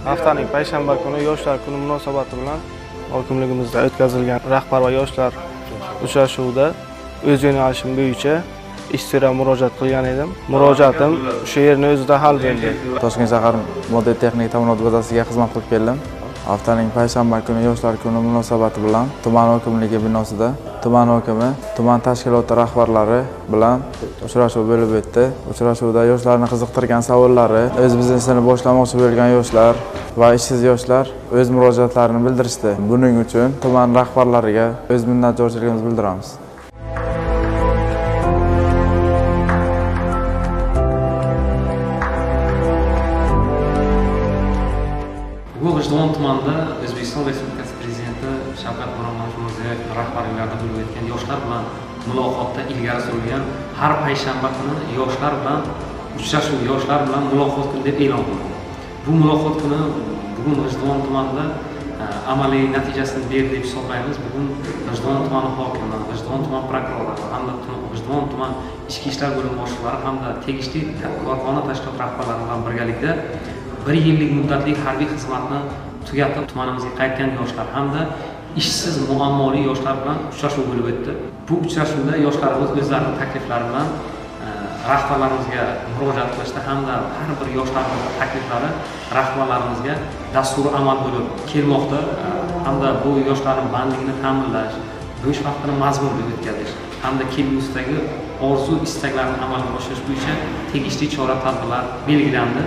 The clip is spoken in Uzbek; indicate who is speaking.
Speaker 1: Haftaning payshanba kuni Yoshlar kuni munosabati bilan hokimligimizda o'tkazilgan rahbar va yoshlar uchrashuvida o'z yo'nalishim bo'yicha ishtira murojaat qilgan edim. Murojaatim o'sha yerni o'zida hal bo'ldi.
Speaker 2: Toshkent shahar model texnik ta'minot bazasiga xizmat qilib keldim. Haftaning payshanba kuni Yoshlar kuni munosabati bilan tuman hokimligi binosida tuman hokimi, tuman tashkiloti rahbarlari bilan uchrashuv bo'lib o'tdi. Uchrashuvda yoshlarni qiziqtirgan savollari, o'z biznesini boshlamoqchi bo'lgan yoshlar va ishsiz yoshlar o'z murojaatlarini bildirishdi. Buning uchun tuman rahbarlariga o'z minnatdorchiligimizni bildiramiz.
Speaker 3: G'o'g'iston tumanida O'zbekiston Respublikasi Prezidenti Shavkat Mirziyoyev rahbarligida bo'lib o'tgan yoshlar bilan muloqotda ilgari surilgan har payshanba kuni yoshlar bilan uchrashuv, yoshlar bilan muloqot kuni deb e'lon qilindi. Bu muloqot kuni bugun G'o'g'iston tumanida amaliy natijasini berdi deb hisoblaymiz. Bugun G'o'g'iston tumani hokimi, G'o'g'iston tuman prokurori hamda G'o'g'iston tuman ichki ishlar bo'limi boshliqlari hamda tegishli korxona tashkilot rahbarlari bilan birgalikda 1 yillik muddatli harbiy xizmatni tugatib tumanimizga qaytgan yoshlar hamda ishsiz muammoli yoshlar bilan uchrashuv bo'lib o'tdi. Bu uchrashuvda yoshlarimiz o'zlarining takliflari bilan rahbarlarimizga murojaat qilishdi hamda har bir yoshlarning takliflari rahbarlarimizga dasturi amal bo'lib kelmoqda hamda bu yoshlarning bandligini ta'minlash, bo'sh vaqtini mazmunli o'tkazish hamda kelgusidagi orzu istaklarini amalga oshirish bo'yicha tegishli chora-tadbirlar belgilandi.